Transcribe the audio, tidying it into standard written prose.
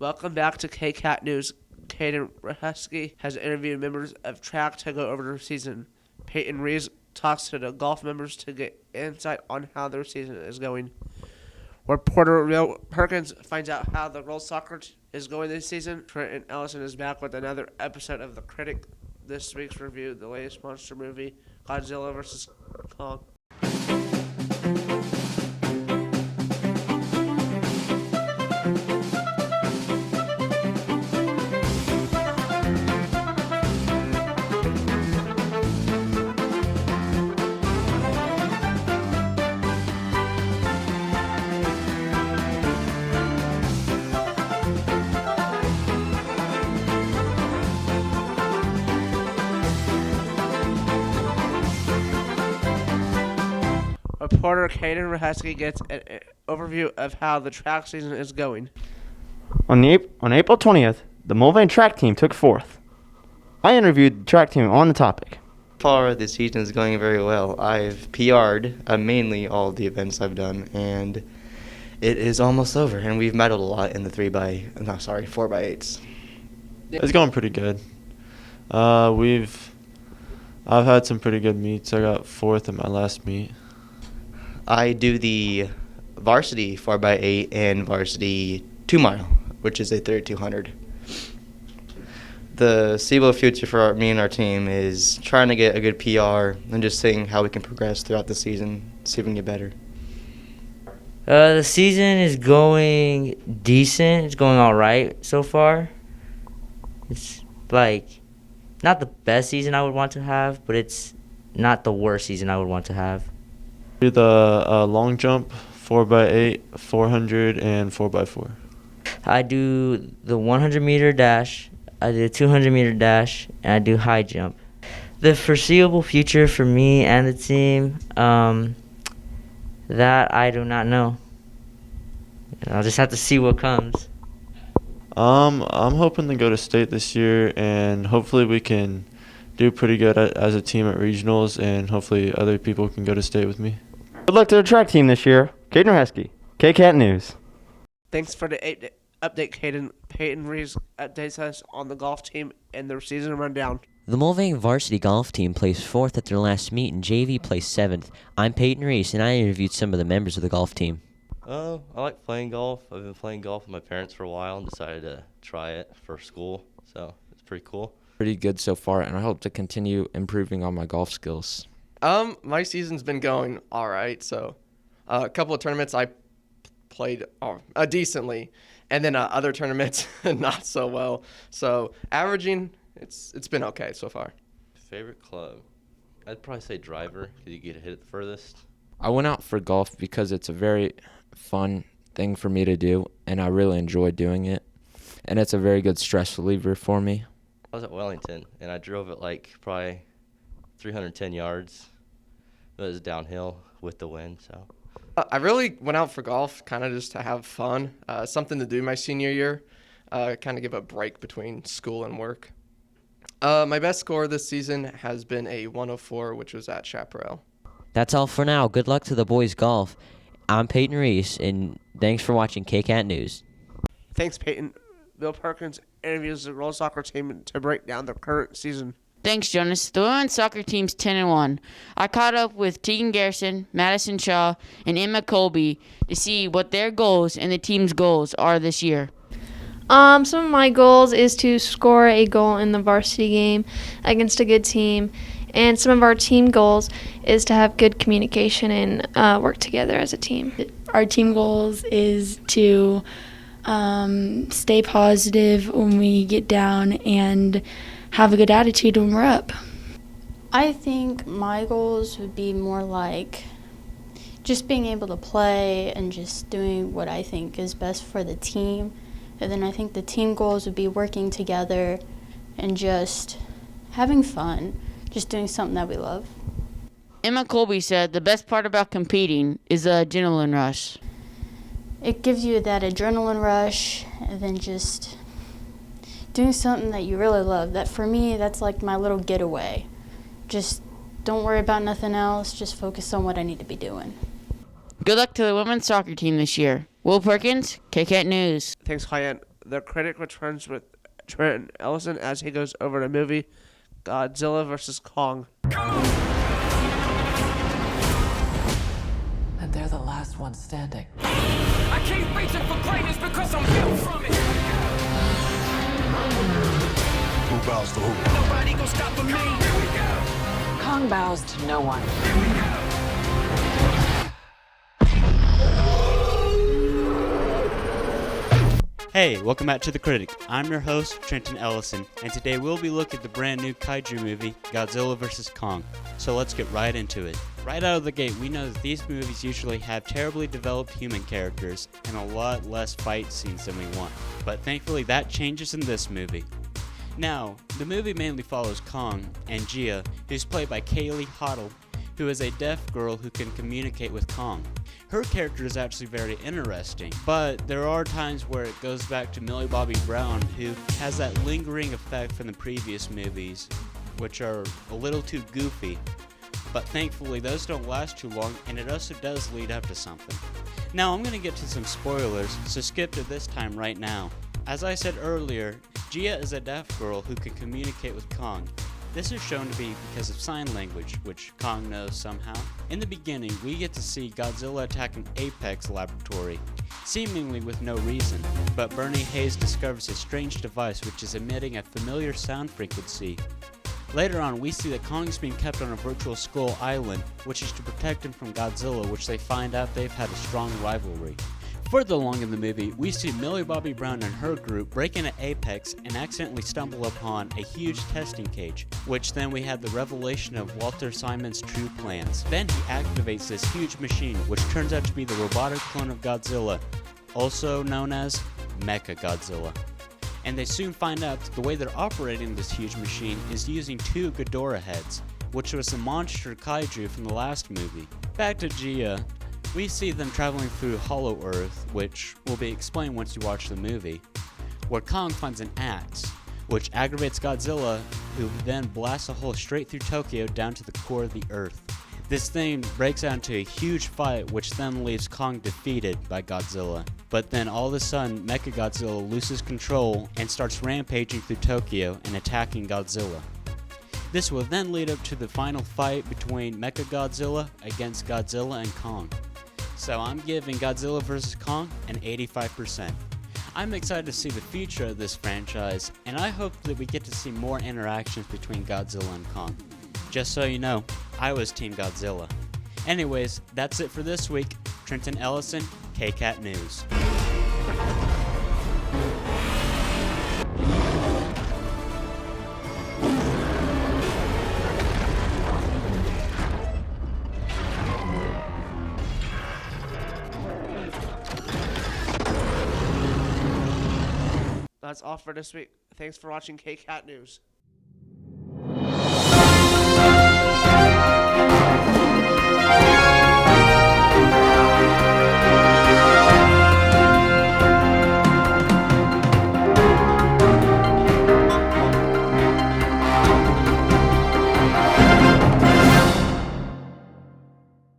Welcome back to KCAT News. Caden Husky has interviewed members of track to go over their season. Peyton Rees talks to the golf members to get insight on how their season is going. Reporter Will Perkins finds out how the girls soccer is going this season. Trenton Ellison is back with another episode of the Critic. This week's review, the latest monster movie, Godzilla vs. Kong. Reporter Caden Husky gets an overview of how the track season is going. On April 20th, the Mulvane track team took fourth. I interviewed the track team on the topic. Far, the season is going very well. I've PR'd mainly all the events I've done, and it is almost over. And we've medaled a lot in the 4x8s. It's going pretty good. I've had some pretty good meets. I got fourth in my last meet. I do the varsity 4x8 and varsity 2 mile, which is a 3200. The CBO future for me and our team is trying to get a good PR and just seeing how we can progress throughout the season, see if we can get better. The season is going decent. It's going all right so far. It's not the best season I would want to have, but it's not the worst season I would want to have. Do the long jump, 4x8, 400, and 4x4. I do the 100-meter dash, I do the 200-meter dash, and I do high jump. The foreseeable future for me and the team, that I do not know. I'll just have to see what comes. I'm hoping to go to state this year, and hopefully we can do pretty good as a team at regionals, and hopefully other people can go to state with me. Good luck to the track team this year. Caden Husky, KCAT News. Thanks for the update, Caden. Peyton Rees updates us on the golf team and their season rundown. The Mulvane varsity golf team placed fourth at their last meet, and JV placed seventh. I'm Peyton Rees, and I interviewed some of the members of the golf team. I like playing golf. I've been playing golf with my parents for a while and decided to try it for school, so it's pretty cool. Pretty good so far, and I hope to continue improving on my golf skills. My season's been going all right. So a couple of tournaments I played decently, and then other tournaments not so well. So averaging, it's been okay so far. Favorite club? I'd probably say driver because you get to hit it the furthest. I went out for golf because it's a very fun thing for me to do, and I really enjoy doing it. And it's a very good stress reliever for me. I was at Wellington, and I drove it probably 310 yards. It was downhill with the wind, so. I really went out for golf kind of just to have fun, something to do my senior year, kind of give a break between school and work. My best score this season has been a 104, which was at Chaparral. That's all for now. Good luck to the boys' golf. I'm Peyton Rees, and thanks for watching KCAT News. Thanks, Peyton. Bill Perkins interviews the girls soccer team to break down their current season. Thanks, Jonas. The women's soccer team's 10-1. I caught up with Tegan Garrison, Madison Shaw, and Emma Colby to see what their goals and the team's goals are this year. Some of my goals is to score a goal in the varsity game against a good team, and some of our team goals is to have good communication and work together as a team. Our team goals is to stay positive when we get down and have a good attitude when we're up. I think my goals would be more like just being able to play and just doing what I think is best for the team. And then I think the team goals would be working together and just having fun, just doing something that we love. Emma Colby said the best part about competing is the adrenaline rush. It gives you that adrenaline rush, and then just doing something that you really love. That for me, that's like my little getaway. Just don't worry about nothing else. Just focus on what I need to be doing. Good luck to the women's soccer team this year. Will Perkins, KCAT News. Thanks, Hyatt. The Critic returns with Trent Ellison as he goes over the movie Godzilla vs. Kong. And they're the last ones standing. I keep reaching for greatness because I'm built from it. Who bows to who? Nobody gon' stop for me. Here we go. Kong bows to no one. Here we go. Hey, welcome back to The Critic. I'm your host, Trenton Ellison, and today we'll be looking at the brand new kaiju movie, Godzilla vs. Kong. So let's get right into it. Right out of the gate, we know that these movies usually have terribly developed human characters and a lot less fight scenes than we want. But thankfully that changes in this movie. Now, the movie mainly follows Kong and Gia, who's played by Kaylee Hoddle, who is a deaf girl who can communicate with Kong. Her character is actually very interesting, but there are times where it goes back to Millie Bobby Brown, who has that lingering effect from the previous movies, which are a little too goofy. But thankfully those don't last too long, and it also does lead up to something. Now I'm going to get to some spoilers, so skip to this time right now. As I said earlier, Gia is a deaf girl who can communicate with Kong. This is shown to be because of sign language, which Kong knows somehow. In the beginning, we get to see Godzilla attack an Apex laboratory, seemingly with no reason, but Bernie Hayes discovers a strange device which is emitting a familiar sound frequency. Later on, we see that Kong is being kept on a virtual skull island, which is to protect him from Godzilla, which they find out they've had a strong rivalry. Further along in the movie, we see Millie Bobby Brown and her group break into Apex and accidentally stumble upon a huge testing cage, which then we have the revelation of Walter Simon's true plans. Then he activates this huge machine, which turns out to be the robotic clone of Godzilla, also known as Mechagodzilla. And they soon find out that the way they're operating this huge machine is using two Ghidorah heads, which was the monster kaiju from the last movie. Back to Gia. We see them traveling through Hollow Earth, which will be explained once you watch the movie, where Kong finds an axe, which aggravates Godzilla, who then blasts a hole straight through Tokyo down to the core of the Earth. This thing breaks out into a huge fight, which then leaves Kong defeated by Godzilla. But then all of a sudden, Mechagodzilla loses control and starts rampaging through Tokyo and attacking Godzilla. This will then lead up to the final fight between Mechagodzilla against Godzilla and Kong. So I'm giving Godzilla vs. Kong an 85%. I'm excited to see the future of this franchise, and I hope that we get to see more interactions between Godzilla and Kong. Just so you know, I was Team Godzilla. Anyways, that's it for this week. Trenton Ellison, KCAT News. That's all for this week. Thanks for watching KCAT News.